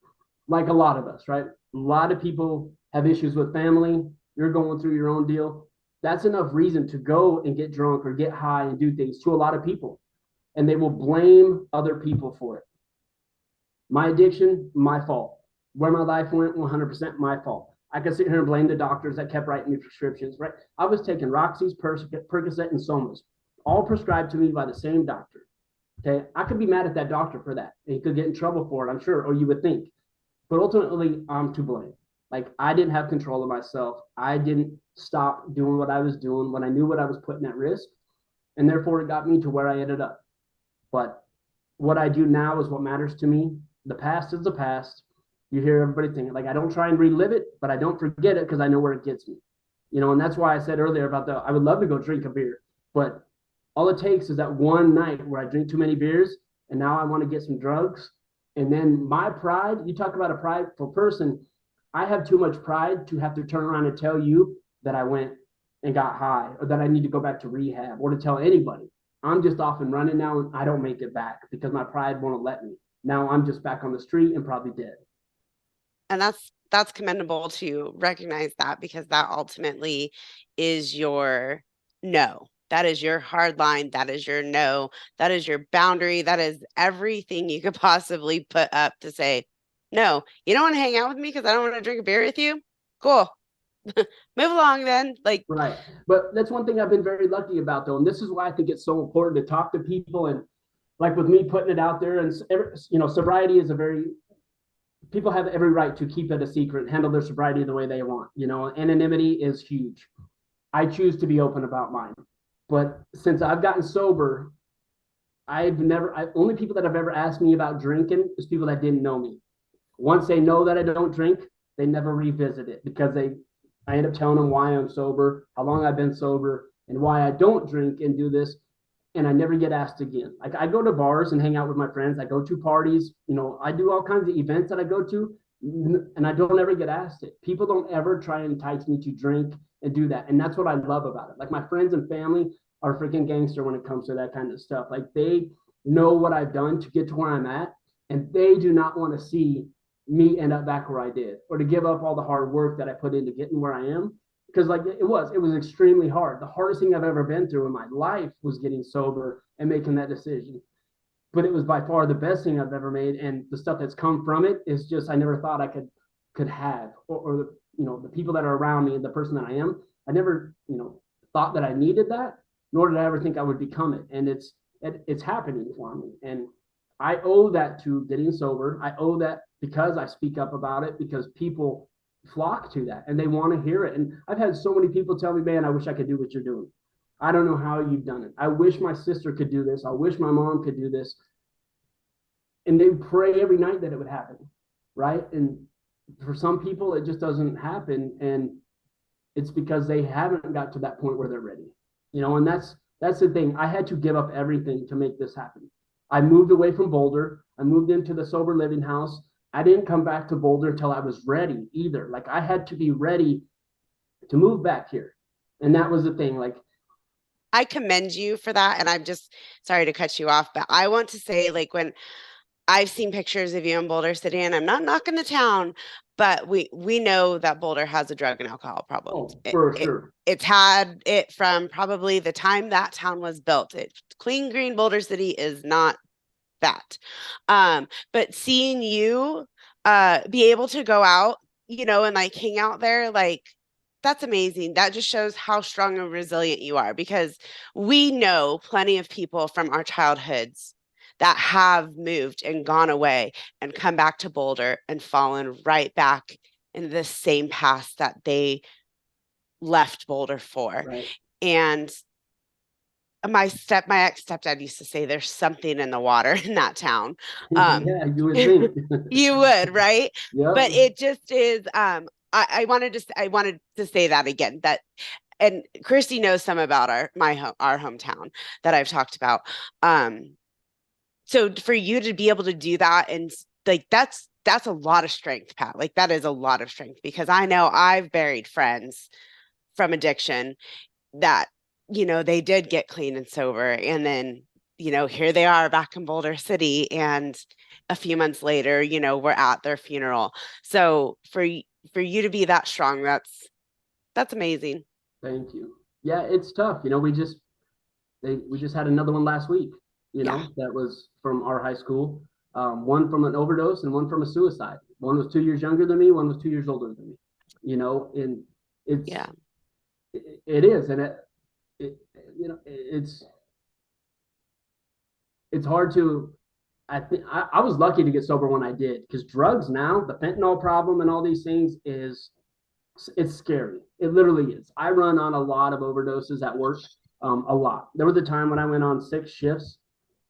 Like a lot of us, right? A lot of people have issues with family. You're going through your own deal. That's enough reason to go and get drunk or get high and do things to a lot of people, and they will blame other people for it. My addiction, my fault. Where my life went, 100% my fault. I could sit here and blame the doctors that kept writing me prescriptions, right? I was taking Roxy's, Percocet, and Somas, all prescribed to me by the same doctor. Okay, I could be mad at that doctor for that. And he could get in trouble for it, I'm sure, or you would think. But ultimately, I'm to blame. Like I didn't have control of myself. I didn't stop doing what I was doing when I knew what I was putting at risk. And therefore, it got me to where I ended up. But what I do now is what matters to me. The past is the past. You hear everybody thinking, like, I don't try and relive it, but I don't forget it because I know where it gets me. And that's why I said earlier about I would love to go drink a beer, but all it takes is that one night where I drink too many beers and now I want to get some drugs. And then my pride, you talk about a prideful person. I have too much pride to have to turn around and tell you that I went and got high or that I need to go back to rehab or to tell anybody. I'm just off and running now and I don't make it back because my pride won't let me. Now I'm just back on the street and probably dead. And that's commendable to recognize that, because that ultimately is your no. That is your hard line. That is your no. That is your boundary. That is everything you could possibly put up to say, no, you don't want to hang out with me because I don't want to drink a beer with you. Cool. Move along then. Like, right. But that's one thing I've been very lucky about, though. And this is why I think it's so important to talk to people. And like with me putting it out there, and sobriety is people have every right to keep it a secret, handle their sobriety the way they want. Anonymity is huge. I choose to be open about mine. But since I've gotten sober, only people that have ever asked me about drinking is people that didn't know me. Once they know that I don't drink, they never revisit it because I end up telling them why I'm sober, how long I've been sober, and why I don't drink and do this. And I never get asked again. Like I go to bars and hang out with my friends. I go to parties. I do all kinds of events that I go to, and I don't ever get asked it. People don't ever try and entice me to drink and do that. And that's what I love about it. Like my friends and family are freaking gangster when it comes to that kind of stuff. Like they know what I've done to get to where I'm at, and they do not want to see me end up back where I did or to give up all the hard work that I put into getting where I am. Because like it was extremely hard. The hardest thing I've ever been through in my life was getting sober and making that decision. But it was by far the best thing I've ever made. And the stuff that's come from it is just I never thought I could have, or the people that are around me and the person that I am. I never thought that I needed that, nor did I ever think I would become it. And it's happening for me. And I owe that to getting sober. I owe that because I speak up about it, because people flock to that and they want to hear it. And I've had so many people tell me, man, I wish I could do what you're doing. I don't know how you've done it. I wish my sister could do this. I wish my mom could do this. And they pray every night that it would happen, right? And for some people, it just doesn't happen. And it's because they haven't got to that point where they're ready, and that's the thing. I had to give up everything to make this happen. I moved away from Boulder. I moved into the sober living house. I didn't come back to Boulder until I was ready either. Like I had to be ready to move back here. And that was the thing. Like I commend you for that. And I'm just sorry to cut you off, but I want to say, like, when I've seen pictures of you in Boulder City, and I'm not knocking the town, but we know that Boulder has a drug and alcohol problem. For sure. It's had it from probably the time that town was built. Clean green Boulder City is not that. But seeing you be able to go out, and like hang out there, like that's amazing. That just shows how strong and resilient you are, because we know plenty of people from our childhoods that have moved and gone away and come back to Boulder and fallen right back in the same path that they left Boulder for. Right. And my ex stepdad used to say there's something in the water in that town. Yeah, you would think. You would, right? Yeah. But it just is, I wanted to say that again, that, and Christy knows some about our hometown that I've talked about. So for you to be able to do that, and like that's a lot of strength, Pat. Like that is a lot of strength, because I know I've buried friends from addiction that, they did get clean and sober, and then, here they are back in Boulder City, and a few months later, we're at their funeral. So for you to be that strong, that's amazing. Thank you. Yeah, it's tough. We just had another one last week, Yeah. that was from our high school. One from an overdose and one from a suicide. One was 2 years younger than me, one was 2 years older than me, and it's, Yeah. it is. And it's hard to, I think I was lucky to get sober when I did, because drugs now, the fentanyl problem and all these things it's scary. It literally is. I run on a lot of overdoses at work, a lot. There was a time when I went on 6 shifts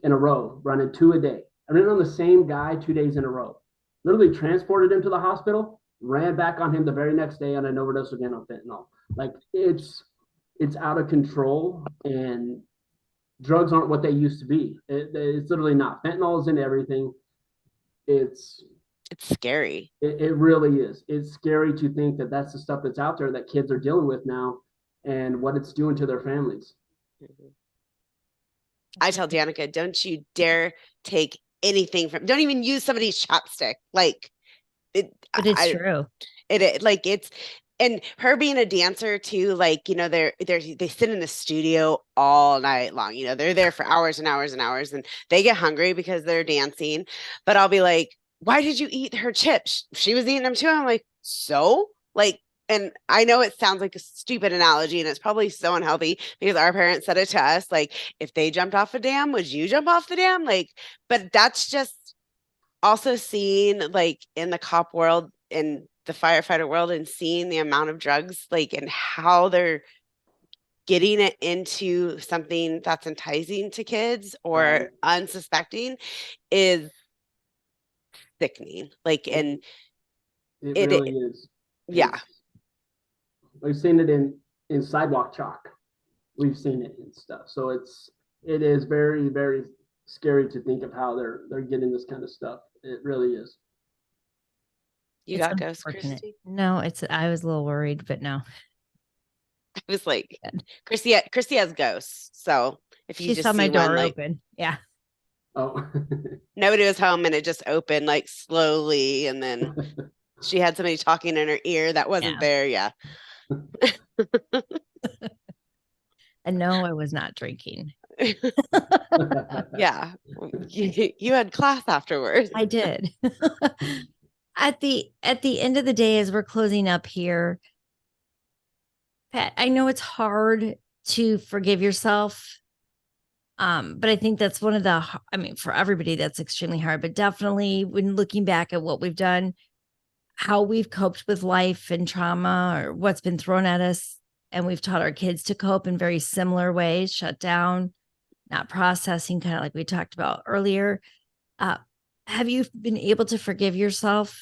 in a row, running 2 a day. I ran on the same guy 2 days in a row. Literally transported him to the hospital, ran back on him the very next day on an overdose again on fentanyl. Like it's out of control, and drugs aren't what they used to be. It's literally not. Fentanyl is in everything. It's scary. It really is. It's scary to think that that's the stuff that's out there that kids are dealing with now, and what it's doing to their families. I tell Danica, don't you dare take anything don't even use somebody's chapstick. Like but it's true. And her being a dancer too, like, they sit in the studio all night long. They're there for hours and hours and hours, and they get hungry because they're dancing. But I'll be like, why did you eat her chips? She was eating them too. I'm like, so? Like, and I know it sounds like a stupid analogy, and it's probably so unhealthy, because our parents said it to us, like, if they jumped off a dam, would you jump off the dam? Like, but that's just also seeing, like, in the cop world, in the firefighter world, and seeing the amount of drugs, like, and how they're getting it into something that's enticing to kids or Right. unsuspecting is sickening. Like, and it really is. Yeah. We've seen it in sidewalk chalk. We've seen it in stuff. So it is very, very scary to think of how they're getting this kind of stuff. It really is. You got ghosts, Christy? No, I was a little worried, but no. I was like, Christy has ghosts. So if you she just saw see my door one, open. Yeah. Oh. Nobody was home, and it just opened like slowly, and then she had somebody talking in her ear that wasn't there. Yeah. And no, I was not drinking. Yeah. You had class afterwards. I did. At the end of the day, as we're closing up here, Pat, I know it's hard to forgive yourself. But I think that's one of the, for everybody, that's extremely hard, but definitely when looking back at what we've done, how we've coped with life and trauma, or what's been thrown at us. And we've taught our kids to cope in very similar ways, shut down, not processing, kind of like we talked about earlier. Have you been able to forgive yourself?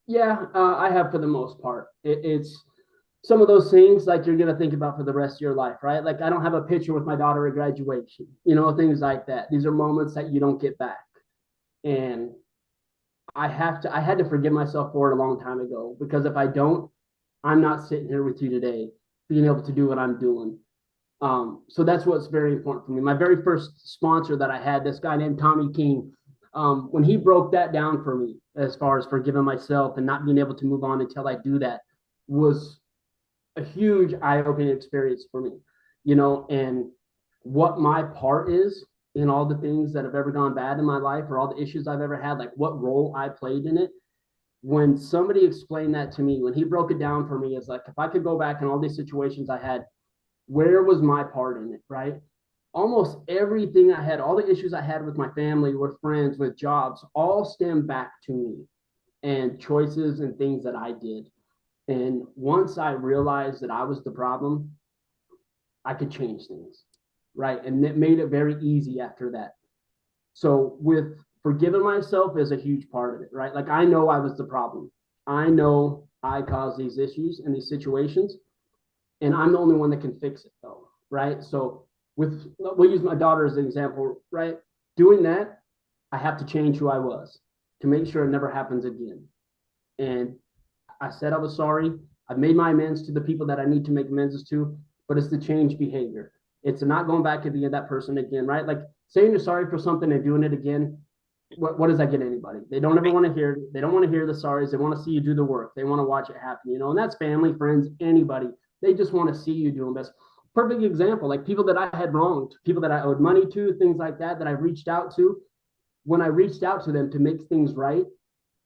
Yeah, I have, for the most part. It's some of those things, like, you're going to think about for the rest of your life, right? Like, I don't have a picture with my daughter at graduation, things like that. These are moments that you don't get back. And I had to forgive myself for it a long time ago, because if I don't, I'm not sitting here with you today, being able to do what I'm doing. So that's what's very important for me. My very first sponsor that I had, this guy named Tommy King, when he broke that down for me, as far as forgiving myself and not being able to move on until I do that, was a huge eye-opening experience for me, and what my part is in all the things that have ever gone bad in my life, or all the issues I've ever had, like what role I played in it. when somebody explained that to me, when he broke it down for me, it's like, if I could go back in all these situations I had, where was my part in it, right? Almost everything I had, all the issues I had with my family, with friends, with jobs, all stem back to me and choices and things that I did. And once I realized that I was the problem, I could change things, right? And it made it very easy after that. So with forgiving myself is a huge part of it, right? Like, I know I was the problem. I know I caused these issues and these situations, and I'm the only one that can fix it though, right? So we'll use my daughter as an example, right? Doing that, I have to change who I was to make sure it never happens again. And I said I was sorry. I've made my amends to the people that I need to make amends to, but it's the change behavior. It's not going back to being that person again, right? Like, saying you're sorry for something and doing it again, what does that get anybody? They don't ever want to hear, they don't want to hear the sorries. They want to see you do the work. They want to watch it happen, and that's family, friends, anybody. They just want to see you doing this. Perfect example, like people that I had wronged, people that I owed money to, things like that, that I reached out to. When I reached out to them to make things right,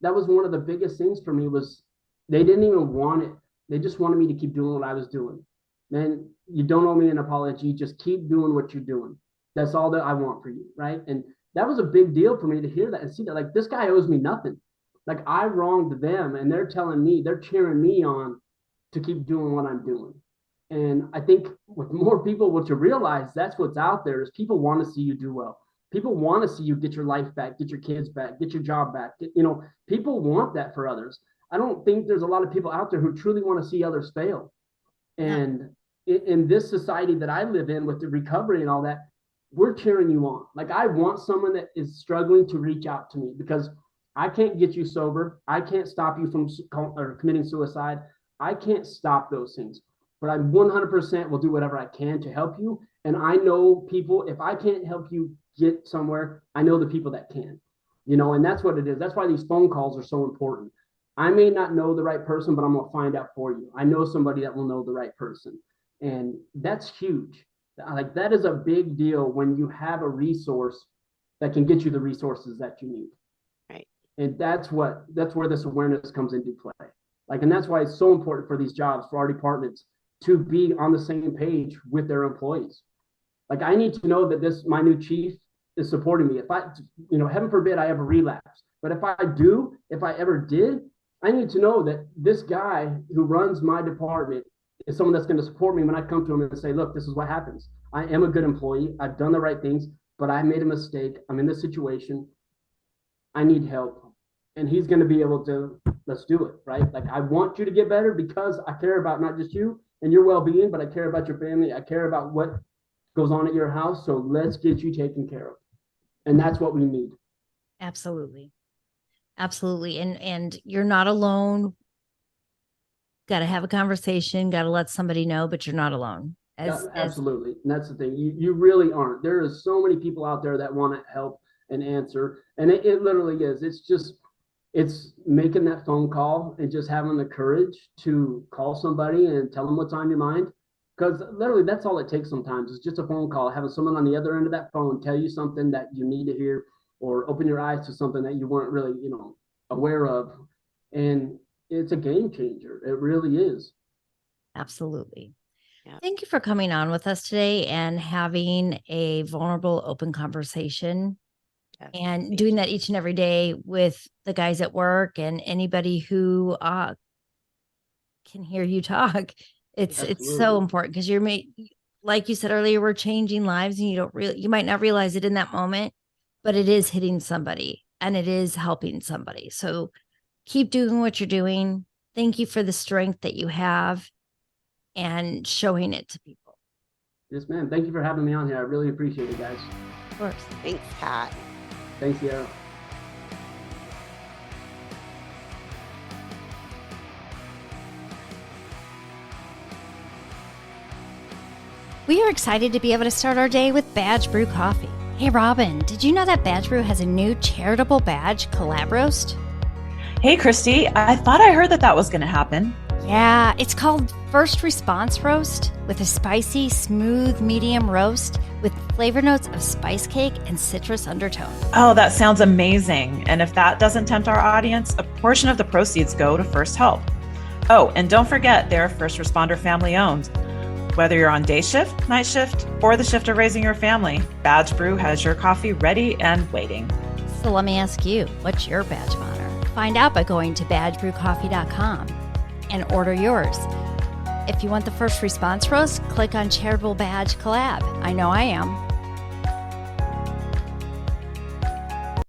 that was one of the biggest things for me. Was they didn't even want it. They just wanted me to keep doing what I was doing. Man, you don't owe me an apology. Just keep doing what you're doing. That's all that I want for you, right? And that was a big deal for me to hear that and see that, like, this guy owes me nothing. Like, I wronged them, and they're telling me, they're cheering me on to keep doing what I'm doing. And I think with more people, what you realize, that's what's out there, is people want to see you do well. People want to see you get your life back, get your kids back, get your job back. People want that for others. I don't think there's a lot of people out there who truly want to see others fail. And in this society that I live in, with the recovery and all that, we're cheering you on. Like, I want someone that is struggling to reach out to me, because I can't get you sober. I can't stop you from committing suicide. I can't stop those things, but I 100% will do whatever I can to help you. And I know people, if I can't help you get somewhere, I know the people that can, and that's what it is. That's why these phone calls are so important. I may not know the right person, but I'm going to find out for you. I know somebody that will know the right person. And that's huge. Like, that is a big deal when you have a resource that can get you the resources that you need. Right. And that's where this awareness comes into play. Like, and that's why it's so important for these jobs, for our departments, to be on the same page with their employees. Like, I need to know that my new chief is supporting me. If I, heaven forbid I ever relapse, but if I ever did, I need to know that this guy who runs my department is someone that's going to support me when I come to him and say, look, this is what happens. I am a good employee. I've done the right things, but I made a mistake. I'm in this situation. I need help. And he's going to be able to, let's do it, right? Like, I want you to get better because I care about not just you and your well-being, but I care about your family. I care about what goes on at your house. So let's get you taken care of. And that's what we need. Absolutely. Absolutely. And you're not alone. Got to have a conversation, got to let somebody know, but you're not alone. Absolutely. And that's the thing. You really aren't. There are so many people out there that want to help and answer. And it literally is. It's making that phone call and just having the courage to call somebody and tell them what's on your mind. Because literally, that's all it takes sometimes. It's just a phone call, having someone on the other end of that phone tell you something that you need to hear, or open your eyes to something that you weren't really, aware of. And it's a game changer. It really is. Absolutely. Yeah. Thank you for coming on with us today and having a vulnerable, open conversation. Yeah. And doing that each and every day with the guys at work and anybody who can hear you talk. It's so important, because like you said earlier, we're changing lives, and you might not realize it in that moment, but it is hitting somebody and it is helping somebody. So keep doing what you're doing. Thank you for the strength that you have and showing it to people. Yes, ma'am. Thank you for having me on here. I really appreciate it, guys. Of course. Thanks, Pat. Thanks, Ciara. We are excited to be able to start our day with Badge Brew Coffee. Hey, Robin, did you know that Badge Brew has a new charitable badge, Collab Roast? Hey, Christy, I thought I heard that was going to happen. Yeah, it's called First Response Roast with a spicy, smooth, medium roast with flavor notes of spice cake and citrus undertone. Oh, that sounds amazing. And if that doesn't tempt our audience, a portion of the proceeds go to First Help. Oh, and don't forget, they're first responder family owned. Whether you're on day shift, night shift, or the shift of raising your family, Badge Brew has your coffee ready and waiting. So let me ask you, what's your badge of honor? Find out by going to badgebrewcoffee.com and order yours. If you want the First Response Roast, click on Charitable Badge Collab. I know I am.